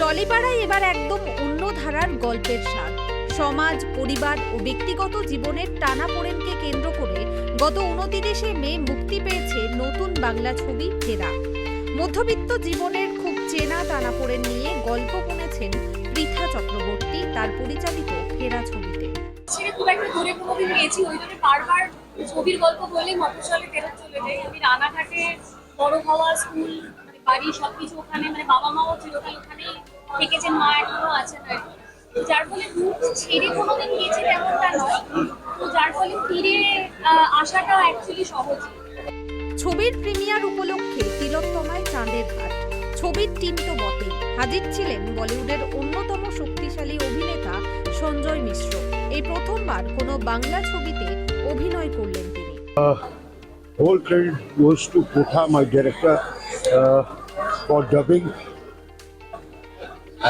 টলিপাড়ায় এবার একদম অন্য ধারার গল্পের স্বাদ। সমাজ, পরিবার ও ব্যক্তিগত জীবনের টানাপোড়েনকে কেন্দ্র করে গত 29শে মে মুক্তি পেয়েছে নতুন বাংলা ছবি ফেরা। মধ্যবিত্ত জীবনের খুব চেনা টানাপোড়েন নিয়ে গল্প বুনেছেন পৃথা চক্রবর্তী তার পরিচালিত ফেরা ছবিতে। খুব একটা দূরে কোনোদিন গিয়েছি, ওই জন্য বারবার ছবির গল্প বলে মফস্বলে ফেরত চলে যাই। আমি রানাঘাটে বড় হওয়া, স্কুল, বাড়ি সবকিছু ওখানে, বাবা মাও চিরকাল ওখানেই থেকেছেন, মা এখনো আছেন আর কি। যার ফলে ছেড়ে কোনোদিন গিয়েছি তেমনটা নয়, তো যার ফলে ফিরে আসাটা অ্যাকচুয়ালি সহজ। ছবির প্রিমিয়ার উপলক্ষে তিলোত্তমায় চাঁদের হাট। ছবির টিম তো বটেই, হাজির ছিলেন বলিউডের অন্যতম শক্তিশালী অভিনেতা সঞ্জয় মিশ্র। এই প্রথমবার কোনো বাংলা ছবিতে অভিনয় করলেন তিনি। Whole credit goes to Kotha, my director, for dubbing.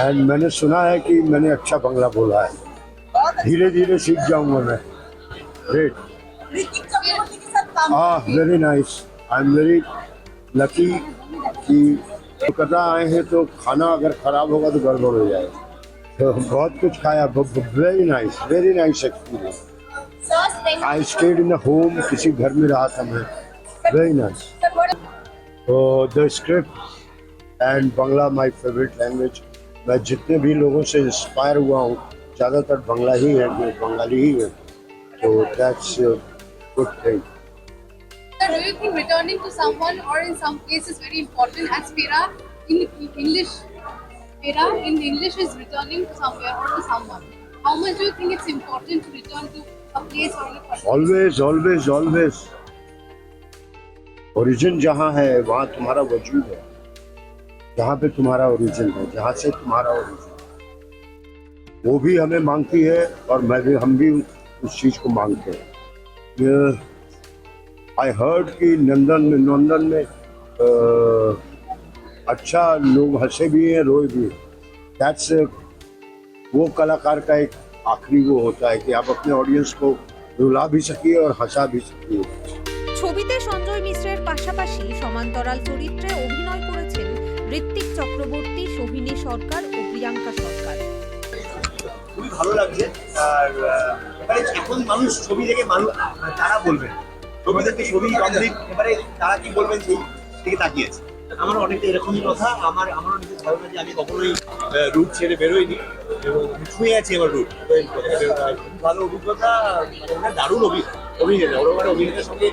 And मैंने सुना है कि मैंने अच्छा बंगला बोला है, धीरे धीरे सीख जाऊंगा मैं। Great. Very nice. I'm very lucky कि कोलकाता आए हैं तो खाना अगर खराब होगा तो गड़बड़ हो जाएगा। तो बहुत कुछ खाया, very nice experience. I stayed in a home, किसी घर में रहा था मैं, very nice. तो the script and Bangla my favorite language. मैं जितने भी लोगों से इंस्पायर हुआ हूँ ज़्यादातर बंगला ही है, जो बंगाली ही है, तो that's a good thing. So do you think returning to someone or in some cases very important as Fera in English is returning to somewhere or to someone? How much do you think it's important to return to a place or a person? Always. Origin जहाँ है वहाँ तुम्हारा वजूद है, जहाँ पे तुम्हारा origin है, जहाँ से तुम्हारा ओरिजिन, वो भी हमें मांगती है और हम भी उस चीज को मांगते हैं। आई हर्ड कि लंदन में अच्छा लोग हंसे भी हैं, रोए भी हैं। दैट्स वो कलाकार का एक आखिरी वो होता है कि आप अपने ऑडियंस को रुला भी सकिए और हंसा भी सकिए। ছবিতে সঞ্জয় মিশ্রের পাশাপাশি সমান্তরাল চরিত্রে অভিনয় করেছেন ঋত্বিক চক্রবর্তী, সোহিনী সরকার ও প্রিয়াঙ্কা সরকার। খুবই ভালো লাগছে। আর এখন মানুষ ছবি দেখে তারা বলবেন, ছবি দেখে ছবি কমপ্লিট, এবারে তারা কি বলবেন সেই দিকে তাকিয়েছে। আমার অনেকটা এরকমই কথা। আমারও নিজের ভালো লাগে, আমি কখনোই রুট ছেড়ে বেরোইনি এবং ছুঁয়ে আছি আমার রুট। ভালো অভিজ্ঞতা, দারুণ অভিনেতা, ওর অভিনেতার সঙ্গে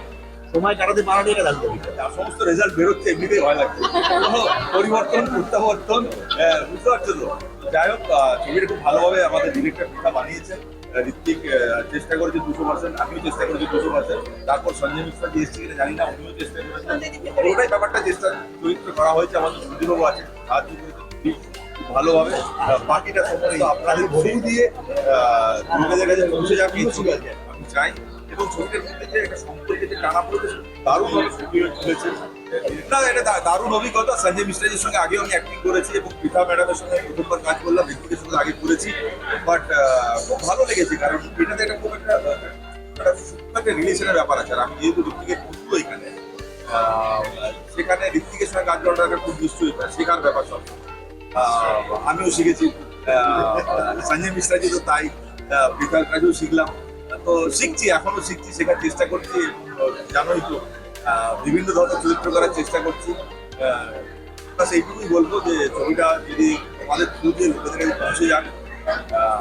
সময় কাটাতে পারাটা এটা দারুণ অভিজ্ঞতা। সমস্ত রেজাল্ট বেরোচ্ছে, এমনিতেই ভয় লাগছে, পরিবর্তন প্রত্যাবর্তন, বুঝতে পারছো তো। যাই হোক, ছবিটা খুব ভালোভাবে আমাদের ডিরেক্টর পিতা বানিয়েছেন। ঋত্বিক চেষ্টা করেছে 200%, আমিও চেষ্টা করেছি 200%। তারপর সঞ্জয় মিশ্র যে এসছে কিনা জানি না, উনিও চেষ্টা করেছেন। ওটাই ব্যাপারটা, চেষ্টা চরিত্র করা হয়েছে। আমাদের সুদীরবাবু আছে, সাহায্য করেছে ভালোভাবে। বাকিটা সমস্ত আপনাদের ভরি দিয়ে লোকেদের কাছে পৌঁছে যাবে ইচ্ছুক আছে আমি চাই। এবং ছবিটার মধ্যে যে একটা সম্পর্কে যে টানা পড়েছে, দারুণভাবে ফুটিয়ে তুলেছে। না, এটা দারুণ অভিজ্ঞতা। সঞ্জয় মিশ্রের সঙ্গে আগেও আমি অ্যাক্টিং করেছি এবং পৃথা ম্যাডামের সঙ্গে প্রথমবার কাজ করলাম, ঋত্বিকের সঙ্গে আগে করেছি। বাট খুব ভালো লেগেছে, কারণ এটাতে একটা খুব একটা রিলেশনের ব্যাপার আছে। আর আমি যেহেতু ঋত্বিকের বন্ধু এখানে, সেখানে ঋত্বিকের সঙ্গে কাজ করাটা একটা খুব নিশ্চয়ই শেখার ব্যাপার সব। আমিও শিখেছি, সঞ্জয় মিশ্রাজি তো তাই, পৃথার কাজেও শিখলাম। তো শিখছি, এখনো শিখছি, শেখার চেষ্টা করছি। জানোই তো, বিভিন্ন ধরনের চরিত্র করার চেষ্টা করছি। এইটুকুই বলবো যে ছবিটা যদি আমাদের থ্রু দিয়ে লোকেদের কাছে পৌঁছে যান।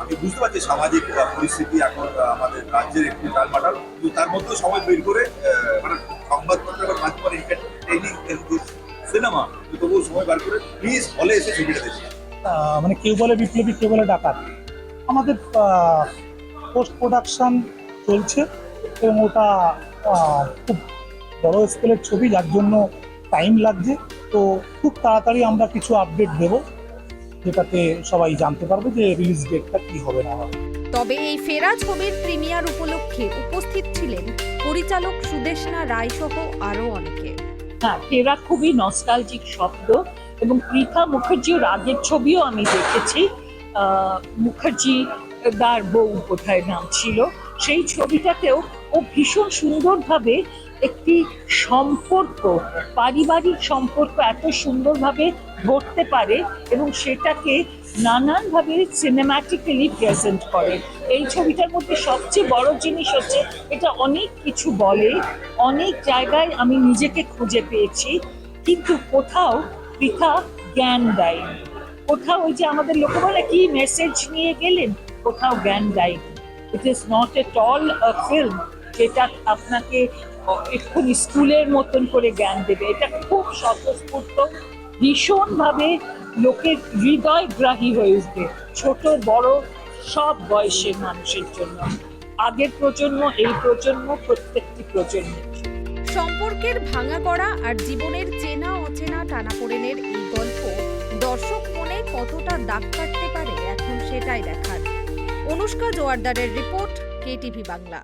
আমি বুঝতে পারছি সামাজিক পরিস্থিতি এখন আমাদের রাজ্যের একটু টালমাটাল, কিন্তু তার মধ্যেও সময় বের করে সংবাদপত্র বা মাঝে পরে এন্টারটেইনিং সিনেমা, তবুও সময় বার করে প্লিজ হলে এসে ছবিটা দেখি। কেউ বলে বিপ্লবী, কেউ বলে ডাকাত। আমাদের পোস্ট প্রোডাকশন চলছে এবং ওটা খুব বড় স্কেলের ছবি, যার জন্য টাইম লাগছে। তো খুব তাড়াতাড়ি আমরা কিছু আপডেট দেব, যেটাতে সবাই জানতে পারবে যে রিলিজ ডেটটা কি হবে না হবে। তবে এই ফেরা ছবির প্রিমিয়ার উপলক্ষে উপস্থিত ছিলেন পরিচালক সুদেশনা রায় সহ আরো অনেকে। হ্যাঁ, ফেরা খুবই নস্টালজিক শব্দ এবং পৃথা মুখার্জির আগের ছবিও আমি দেখেছি। মুখার্জি দার বউ কোথায় নাম ছিল, সেই ছবিটাতেও ও ভীষণ সুন্দরভাবে একটি সম্পর্ক, পারিবারিক সম্পর্ক এত সুন্দরভাবে গড়তে পারে এবং সেটাকে নানানভাবে সিনেম্যাটিক্যালি প্রেজেন্ট করে। এই ছবিটার মধ্যে সবচেয়ে বড় জিনিস হচ্ছে এটা অনেক কিছু বলে, অনেক জায়গায় আমি নিজেকে খুঁজে পেয়েছি, কিন্তু কোথাও পৃথা জ্ঞান দেয়নি, কোথাও ওই যে আমাদের লোকে বলে কি মেসেজ নিয়ে গেলেন, কোথাও জ্ঞান দেয়নি। It is not at all a film যেটা আপনাকে এক্ষুনি স্কুলের মতন করে জ্ঞান দেবে। এটা খুব স্বতঃস্ফূর্ত, ভীষণভাবে লোকের হৃদয়গ্রাহী হয়ে উঠবে, ছোট বড় সব বয়সের মানুষের জন্য, আগের প্রজন্ম, এই প্রজন্ম, প্রত্যেকটি প্রজন্মের জন্য। সম্পর্কের ভাঙা করা আর জীবনের চেনা অচেনা টানাপোড়েনের এই গল্প দর্শক মনে কতটা দাগ কাটতে পারে এখন সেটাই দেখার। অনুষ্কা জোয়ারদারের রিপোর্ট, KTV বাংলা।